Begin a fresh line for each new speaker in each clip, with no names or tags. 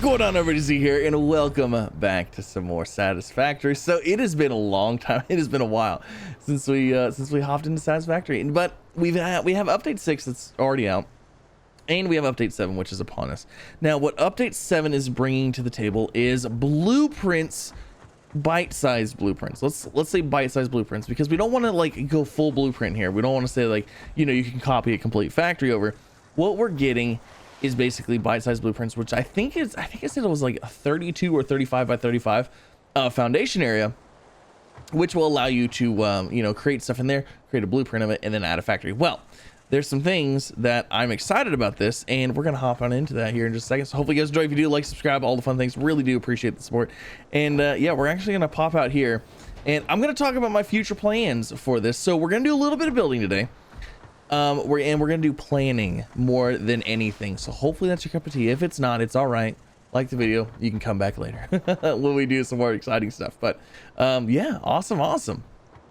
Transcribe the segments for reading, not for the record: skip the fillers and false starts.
going on, everybody? Z here, and welcome back to some more Satisfactory. So it has been a long time. It has been a while since we hopped into Satisfactory, but we have update 6 that's already out, and we have update 7, which is upon us. Now, what update 7 is bringing to the table is blueprints, bite-sized blueprints. Let's say bite-sized blueprints, because we don't want to like go full blueprint here. We don't want to say like, you know, you can copy a complete factory over. What we're getting is basically bite-sized blueprints, which I think I said it was like a 32 or 35 by 35 foundation area, which will allow you to you know, create stuff in there, create a blueprint of it, and then add a factory. Well, there's some things that I'm excited about this, and we're gonna hop on into that here in just a second. So hopefully you guys enjoy. If you do, like, subscribe, all the fun things. Really do appreciate the support. And yeah, we're actually gonna pop out here, and I'm gonna talk about my future plans for this. So we're gonna do a little bit of building today. We're gonna do planning more than anything, so hopefully that's your cup of tea. If it's not, it's all right. Like the video, you can come back later when we do some more exciting stuff. But yeah, awesome.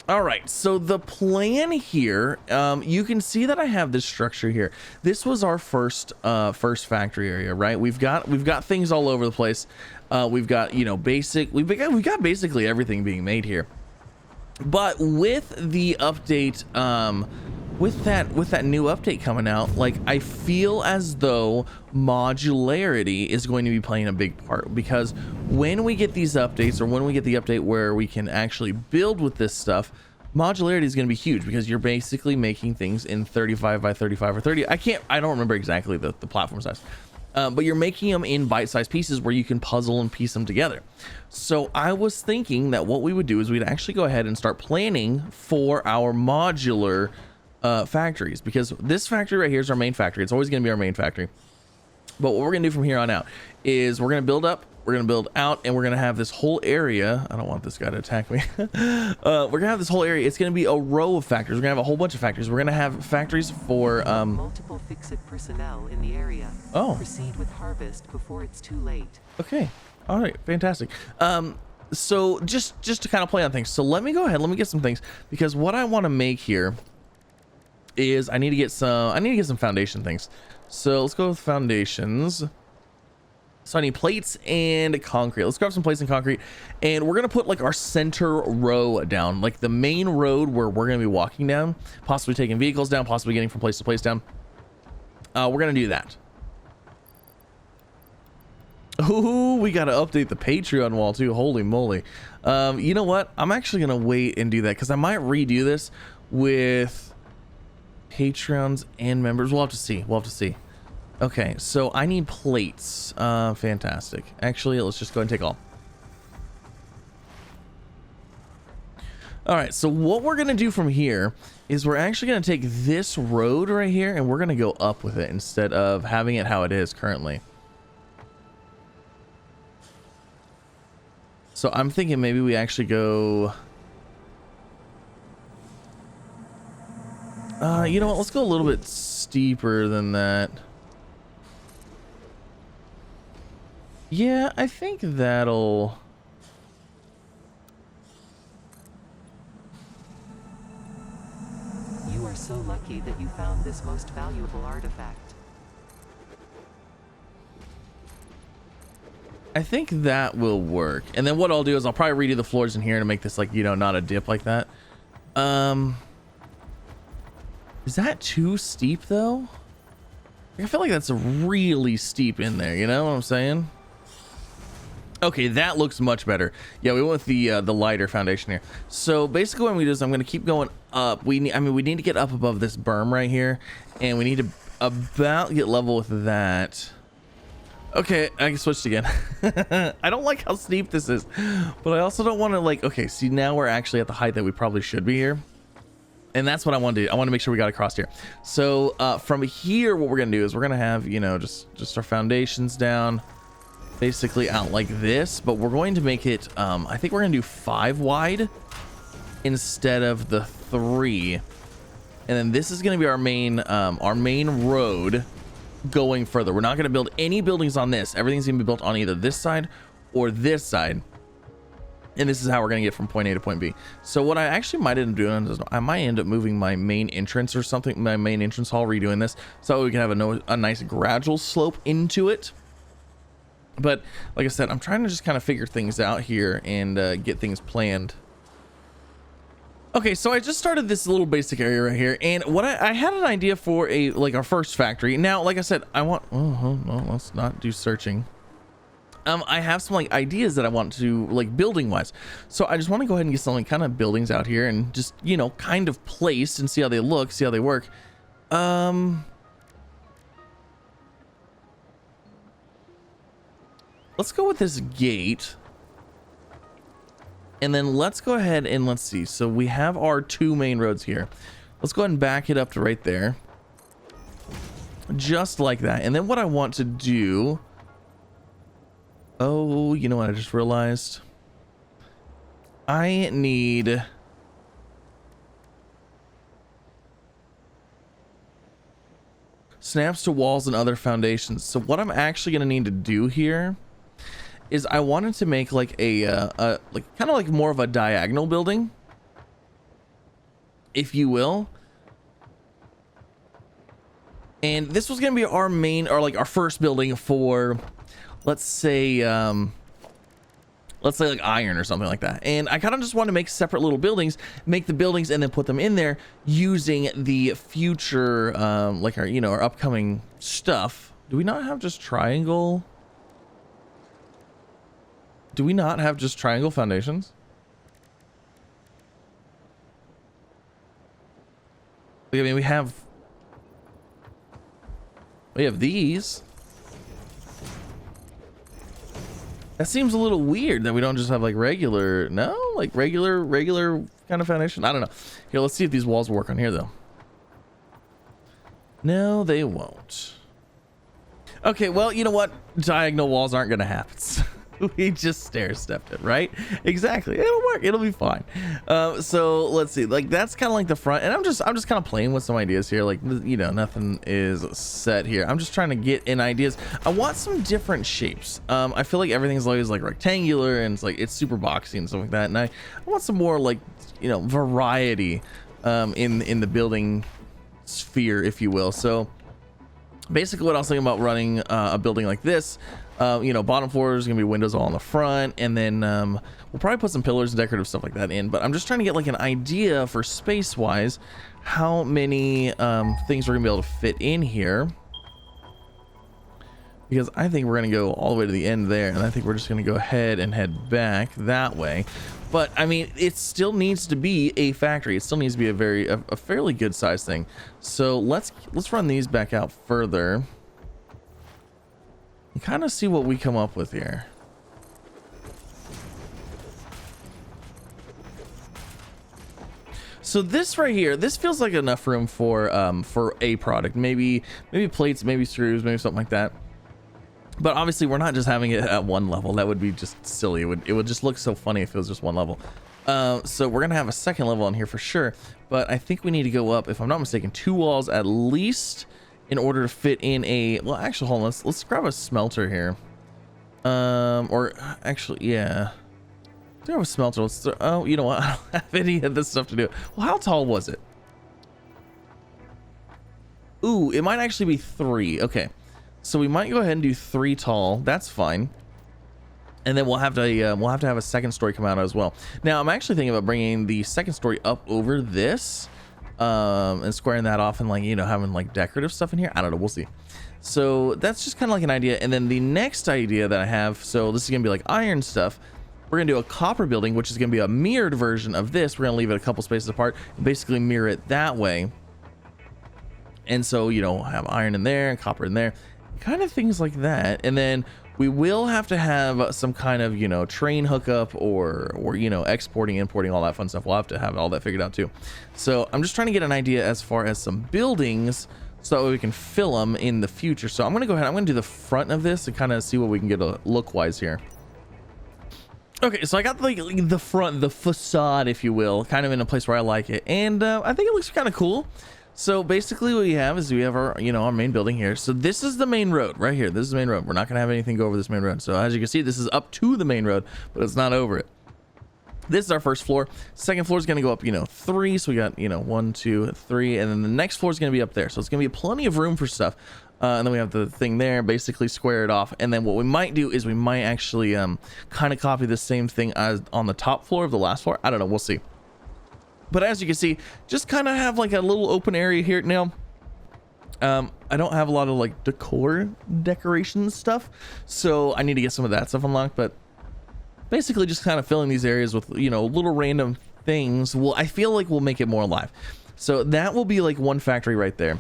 All right, so the plan here, you can see that I have this structure here. This was our first factory area, right? We've got things all over the place. We've got, you know, we've got basically everything being made here. But with the update, with that new update coming out, like, I feel as though modularity is going to be playing a big part, because when we get these updates, or when we get the update where we can actually build with this stuff, modularity is going to be huge, because you're basically making things in 35 by 35 or 30. I don't remember exactly the platform size. But you're making them in bite-sized pieces where you can puzzle and piece them together. So I was thinking that what we would do is we'd actually go ahead and start planning for our modular factories, because this factory right here is our main factory. It's always going to be our main factory. But what we're going to do from here on out is we're going to build up, we're going to build out, and we're going to have this whole area. I don't want this guy to attack me. We're going to have this whole area. It's going to be a row of factories. We're going to have a whole bunch of factories. We're going to have factories for
multiple FICSIT personnel in the area.
Oh.
Proceed with harvest before it's too late.
Okay. All right. Fantastic. So just to kind of play on things. So let me go ahead. Let me get some things, because what I want to make here is I need to get some foundation things. So let's go with foundations. So I need plates and concrete. Let's grab some plates and concrete, and we're gonna put like our center row down, like the main road where we're gonna be walking down, possibly taking vehicles down, possibly getting from place to place down. We're gonna do that. Ooh, we gotta update the Patreon wall too. Holy moly. You know what? I'm actually gonna wait and do that, because I might redo this with Patreons and members. We'll have to see. Okay, so I need plates. Fantastic. Actually, let's just go ahead and take all. All right, so what we're gonna do from here is we're actually gonna take this road right here, and we're gonna go up with it instead of having it how it is currently. So I'm thinking maybe we actually go, you know what, let's go a little bit steeper than that. Yeah, I think that'll...
You are so lucky that you found this most valuable artifact.
I think that will work. And then what I'll do is I'll probably redo the floors in here to make this, like, you know, not a dip like that. Is that too steep though? I feel like that's really steep in there, you know what I'm saying? Okay, that looks much better. Yeah, we went with the lighter foundation here. So basically what we do is I'm going to keep going up. We need to get up above this berm right here, and we need to about get level with that. Okay, I switched again. I don't like how steep this is, but I also don't want to, like, okay, see, now we're actually at the height that we probably should be here. And that's what I want to do. I want to make sure we got across here. So from here, what we're going to do is we're going to have, you know, just our foundations down, basically out like this, but we're going to make it, I think we're going to do 5 wide instead of the 3. And then this is going to be our main road going further. We're not going to build any buildings on this. Everything's going to be built on either this side or this side. And this is how we're going to get from point A to point B. So what I actually might end up doing is I might end up moving my main entrance or something, my main entrance hall, redoing this so we can have a nice gradual slope into it. But like I said, I'm trying to just kind of figure things out here and get things planned. Okay, so I just started this little basic area right here, and what I had an idea for our first factory. Now, like I said, I want, no, let's not do searching. I have some like ideas that I want to like building wise. So I just want to go ahead and get some like kind of buildings out here and just, you know, kind of place and see how they look, see how they work. Let's go with this gate. And then let's go ahead and let's see. So we have our 2 main roads here. Let's go ahead and back it up to right there. Just like that. And then what I want to do... Oh, you know what I just realized? I need... snaps to walls and other foundations. So what I'm actually going to need to do here is I wanted to make like a like kind of like more of a diagonal building, if you will. And this was going to be our main, or like our first building for, let's say like iron or something like that. And I kind of just want to make separate little buildings, make the buildings and then put them in there using the future, like our, you know, our upcoming stuff. Do we not have just triangle? Do we not have just triangle foundations? I mean, we have these. That seems a little weird that we don't just have like regular, no, like regular kind of foundation. I don't know. Here, let's see if these walls work on here though. No, they won't. Okay, well, you know what? Diagonal walls aren't gonna happen. We just stair-stepped it, right? Exactly. It'll work. It'll be fine. So let's see. Like that's kind of like the front, and I'm just kind of playing with some ideas here. Like, you know, nothing is set here. I'm just trying to get in ideas. I want some different shapes. I feel like everything's always like rectangular, and it's like it's super boxy and stuff like that. And I want some more like, you know, variety in the building sphere, if you will. So basically, what I was thinking about running a building like this. You know, bottom floor is gonna be windows all on the front, and then we'll probably put some pillars and decorative stuff like that in. But I'm just trying to get like an idea for space wise how many things we're gonna be able to fit in here, because I think we're gonna go all the way to the end there, and I think we're just gonna go ahead and head back that way. But I mean, it still needs to be a factory. It still needs to be a fairly good size thing. So let's run these back out further. Kind of see what we come up with here. So this right here, this feels like enough room for a product. Maybe plates, maybe screws, maybe something like that. But obviously we're not just having it at one level. That would be just silly. It would just look so funny if it was just one level. So we're gonna have a second level on here for sure. But I think we need to go up, if I'm not mistaken, 2 walls at least, in order to fit in a, well, actually, hold on, let's grab a smelter here. Or actually, yeah. Do I have a smelter? Oh, you know what? I don't have any of this stuff to do. Well, how tall was it? Ooh, it might actually be 3. Okay. So we might go ahead and do 3 tall. That's fine. And then we'll have to have a second story come out as well. Now, I'm actually thinking about bringing the second story up over this. And squaring that off and, like, you know, having like decorative stuff in here. I don't know, we'll see. So that's just kind of like an idea. And then the next idea that I have, so this is gonna be like iron stuff. We're gonna do a copper building, which is gonna be a mirrored version of this. We're gonna leave it a couple spaces apart and basically mirror it that way. And so, you know, have iron in there and copper in there, kind of things like that. And then we will have to have some kind of, you know, train hookup or you know, exporting, importing, all that fun stuff. We'll have to have all that figured out too. So I'm just trying to get an idea as far as some buildings so that way we can fill them in the future. So I'm going to go ahead, I'm going to do the front of this and kind of see what we can get a look wise here. Okay, so I got like the front, the facade, if you will, kind of in a place where I like it. And I think it looks kind of cool. So basically what we have is we have our, you know, our main building here. So this is the main road right here. This is the main road. We're not going to have anything go over this main road. So as you can see, this is up to the main road, but it's not over it. This is our first floor. Second floor is going to go up, you know, 3. So we got, you know, 1, 2, 3. And then the next floor is going to be up there. So it's going to be plenty of room for stuff. And then we have the thing there, basically square it off. And then what we might do is we might actually kind of copy the same thing as on the top floor of the last floor. I don't know, we'll see. But as you can see, just kind of have like a little open area here now. I don't have a lot of like decor decoration stuff, so I need to get some of that stuff unlocked. But basically just kind of filling these areas with, you know, little random things. Well, I feel like we'll make it more alive. So that will be like one factory right there.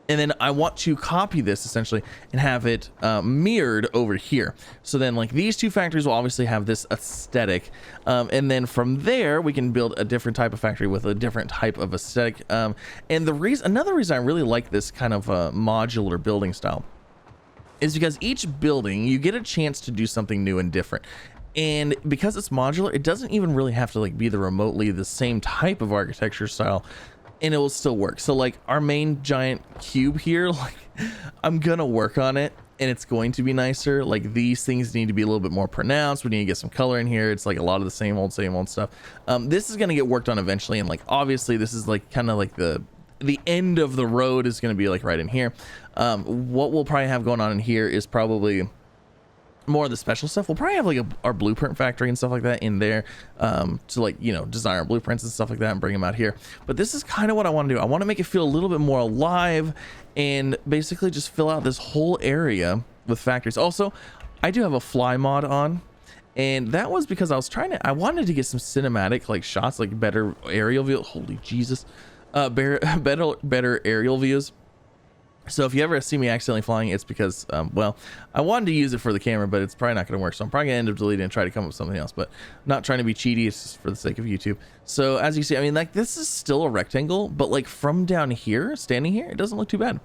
And then I want to copy this essentially and have it mirrored over here. So then like these two factories will obviously have this aesthetic. And then from there, we can build a different type of factory with a different type of aesthetic. And another reason I really like this kind of modular building style is because each building, you get a chance to do something new and different. And because it's modular, it doesn't even really have to like be remotely the same type of architecture style, and it will still work. So like our main giant cube here, like I'm gonna work on it and it's going to be nicer. Like these things need to be a little bit more pronounced. We need to get some color in here. It's like a lot of the same old stuff. This is gonna get worked on eventually, and like obviously this is like kind of like the end of the road is gonna be like right in here. What we'll probably have going on in here is probably more of the special stuff. We'll probably have like our blueprint factory and stuff like that in there, to like, you know, design our blueprints and stuff like that and bring them out here. But this is kind of what I want to do. I want to make it feel a little bit more alive and basically just fill out this whole area with factories. Also, I do have a fly mod on, and that was because I wanted to get some cinematic like shots, like better aerial view. Holy Jesus, better aerial views. So if you ever see me accidentally flying, it's because, well, I wanted to use it for the camera, but it's probably not going to work. So I'm probably going to end up deleting and try to come up with something else, but I'm not trying to be cheaty. It's just for the sake of YouTube. So as you see, I mean, like this is still a rectangle, but like from down here, standing here, it doesn't look too bad.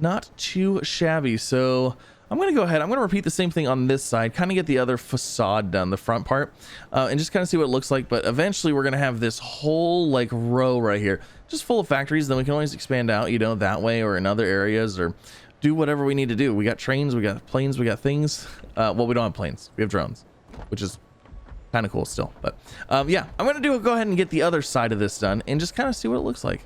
Not too shabby. So I'm going to go ahead. I'm going to repeat the same thing on this side, kind of get the other facade done, the front part, and just kind of see what it looks like. But eventually we're going to have this whole like row right here, just full of factories. Then we can always expand out, you know, that way or in other areas, or do whatever we need to do. We got trains, we got planes, we got things. Well, we don't have planes. We have drones, which is kind of cool still. But yeah, I'm going to go ahead and get the other side of this done and just kind of see what it looks like.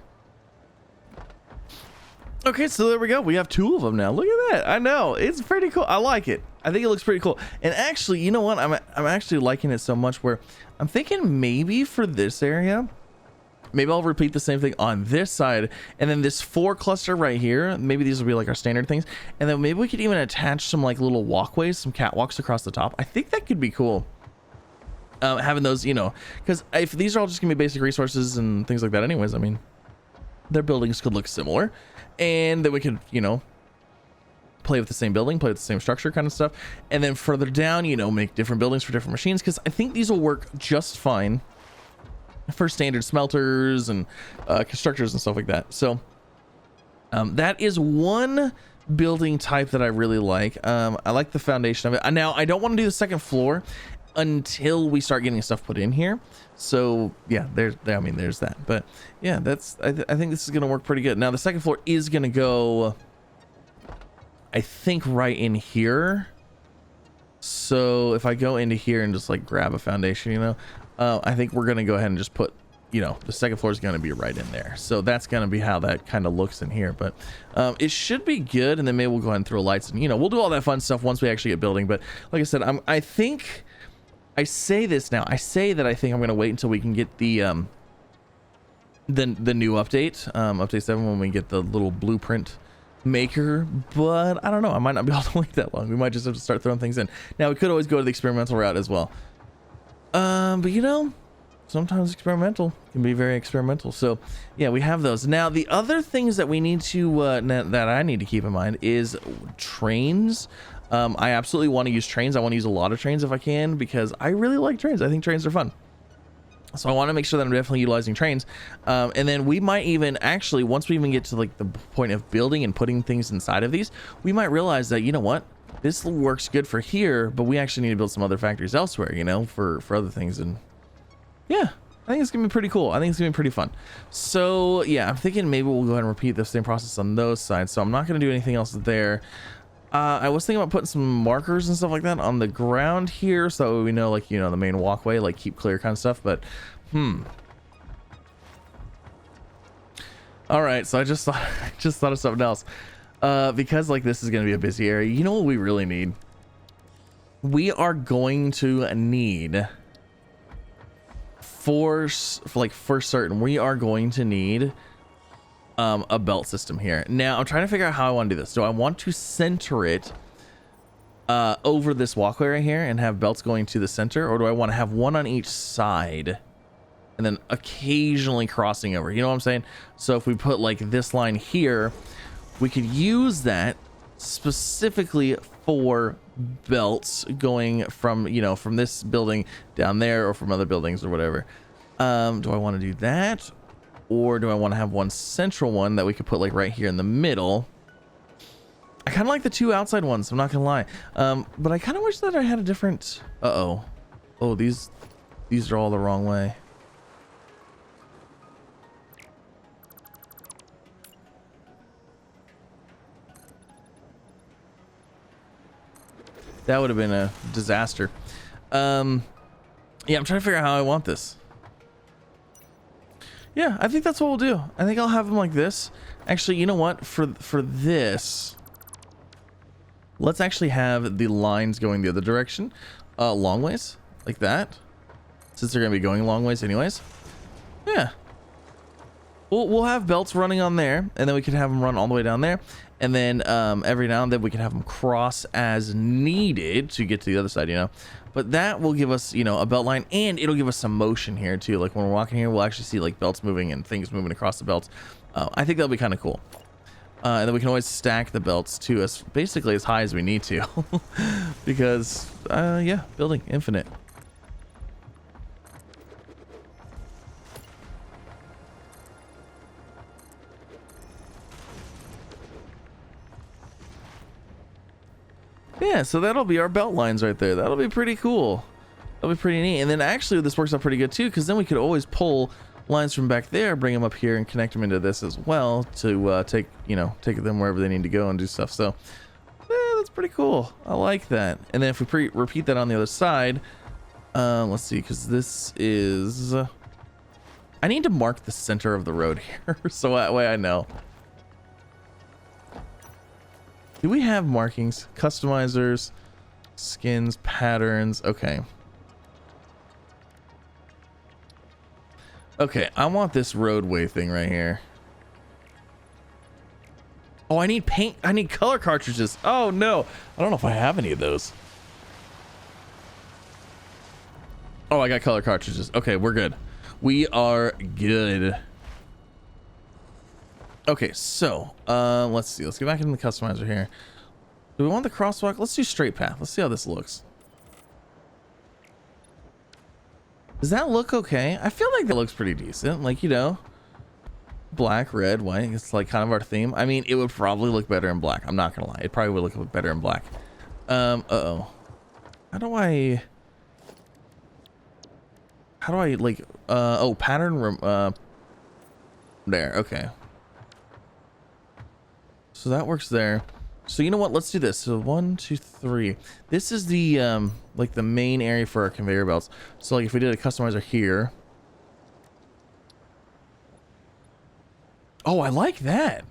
Okay, so there we go. We have two of them now. Look at that. I know, it's pretty cool. I like it. I think it looks pretty cool. And actually, you know what? I'm actually liking it so much where I'm thinking maybe for this area, maybe I'll repeat the same thing on this side, and then this 4 cluster right here, maybe these will be like our standard things, and then maybe we could even attach some like little walkways, some catwalks across the top. I think that could be cool. Having those, you know, because if these are all just gonna be basic resources and things like that anyways, I mean, their buildings could look similar, and then we could, you know, play with the same building, play with the same structure kind of stuff, and then further down, you know, make different buildings for different machines, because I think these will work just fine for standard smelters and constructors and stuff like that. So that is one building type that I really like. I like the foundation of it. Now I don't want to do the second floor until we start getting stuff put in here. So yeah, there's that. But yeah, I think this is gonna work pretty good. Now the second floor is gonna go, I think, right in here. So if I go into here and just like grab a foundation, you know, I think we're gonna go ahead and just put, you know, the second floor is going to be right in there. So that's going to be how that kind of looks in here. But it should be good. And then maybe we'll go ahead and throw lights, and, you know, we'll do all that fun stuff once we actually get building. But like I said, I think I say this now. I say that I think I'm going to wait until we can get the new update, update 7, when we get the little blueprint maker. But I don't know. I might not be able to wait that long. We might just have to start throwing things in. Now we could always go to the experimental route as well. But you know, sometimes experimental can be very experimental. So yeah, we have those. Now the other things that we need to that I need to keep in mind is trains. I absolutely want to use trains. I want to use a lot of trains if I can, because I really like trains. I think trains are fun. So I want to make sure that I'm definitely utilizing trains. And then we might even actually, once we even get to like the point of building and putting things inside of these, we might realize that, you know what, this works good for here, but we actually need to build some other factories elsewhere, you know, for other things. And yeah, I think it's gonna be pretty cool. I think it's gonna be pretty fun. So yeah, I'm thinking maybe we'll go ahead and repeat the same process on those sides. So I'm not gonna do anything else there. I was thinking about putting some markers and stuff like that on the ground here, so we know, like, you know, the main walkway, like keep clear kind of stuff. But all right, so I just thought of something else. because like this is going to be a busy area, you know what we really need? We are going to need for certain, we are going to need a belt system here. Now I'm trying to figure out how I want to do this. Do I want to center it over this walkway right here and have belts going to the center, or do I want to have one on each side and then occasionally crossing over? You know what I'm saying? So if we put like this line here, we could use that specifically for belts going from, you know, from this building down there or from other buildings or whatever. Do I want to do that, or do I want to have one central one that we could put like right here in the middle? I kind of like the two outside ones, I'm not gonna lie, but I kind of wish that I had a different oh these are all the wrong way. That would have been a disaster. Yeah, I'm trying to figure out how I want this. Yeah, I think that's what we'll do. I think I'll have them like this. Actually, you know what? For this, let's actually have the lines going the other direction, long ways, like that, since they're gonna be going long ways anyways. Yeah. We'll have belts running on there, and then we can have them run all the way down there, and then every now and then we can have them cross as needed to get to the other side, you know. But that will give us, you know, a belt line, and it'll give us some motion here too. Like when we're walking here, we'll actually see like belts moving and things moving across the belts. I think that'll be kind of cool. And then we can always stack the belts to us basically as high as we need to, because yeah, building infinite. Yeah, so that'll be our belt lines right there. That'll be pretty cool. That'll be pretty neat. And then actually this works out pretty good too, because then we could always pull lines from back there, bring them up here and connect them into this as well to take them wherever they need to go and do stuff. So yeah, that's pretty cool. I like that. And then if we repeat that on the other side, let's see, because this is I need to mark the center of the road here so that way I know. Do we have markings? Customizers, skins, patterns. Okay. Okay, I want this roadway thing right here. Oh, I need paint. I need color cartridges. Oh no, I don't know if I have any of those. Oh, I got color cartridges. Okay, we're good. We are good. Okay, so let's see. Let's get back into the customizer here. Do we want the crosswalk? Let's do straight path. Let's see how this looks. Does that look okay? I feel like that looks pretty decent. Like, you know, black, red, white. It's like kind of our theme. I mean, it would probably look better in black. I'm not gonna lie. It probably would look better in black. Uh-oh. How do I like oh, pattern there. Okay. So that works there. So you know what? Let's do this. So 1, 2, 3. This is the like the main area for our conveyor belts. So like if we did a customizer here. Oh, I like that.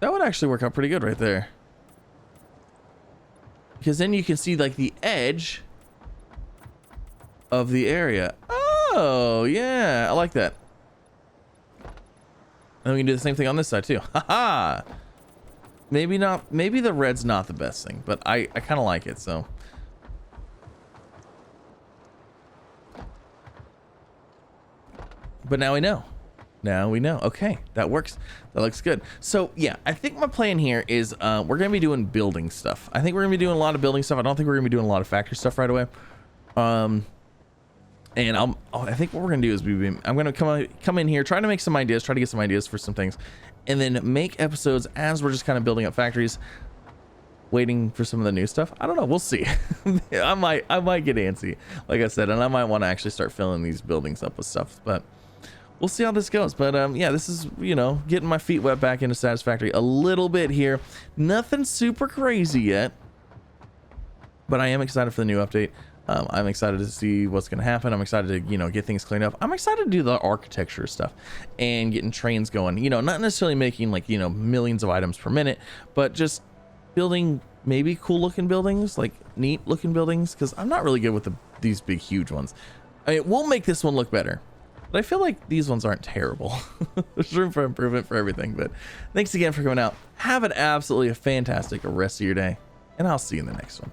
That would actually work out pretty good right there. Because then you can see like the edge of the area. Oh, yeah. I like that. And we can do the same thing on this side too. Haha. Maybe not. Maybe the red's not the best thing, but I kind of like it. So. But now we know. Now we know. Okay, that works. That looks good. So yeah, I think my plan here is we're gonna be doing building stuff. I think we're gonna be doing a lot of building stuff. I don't think we're gonna be doing a lot of factory stuff right away. And I think what we're gonna do is I'm gonna come in here, try to make some ideas, try to get some ideas for some things, and then make episodes as we're just kind of building up factories, waiting for some of the new stuff. I don't know. We'll see. I might get antsy, like I said, and I might want to actually start filling these buildings up with stuff, but we'll see how this goes. But yeah, this is, you know, getting my feet wet back into Satisfactory a little bit here. Nothing super crazy yet, but I am excited for the new update. I'm excited to see what's going to happen. I'm excited to, get things cleaned up. I'm excited to do the architecture stuff and getting trains going, not necessarily making like, millions of items per minute, but just building maybe cool looking buildings, like neat looking buildings. Cause I'm not really good with these big, huge ones. I mean, we'll make this one look better, but I feel like these ones aren't terrible. There's room for improvement for everything, but thanks again for coming out. Have an absolutely fantastic rest of your day, and I'll see you in the next one.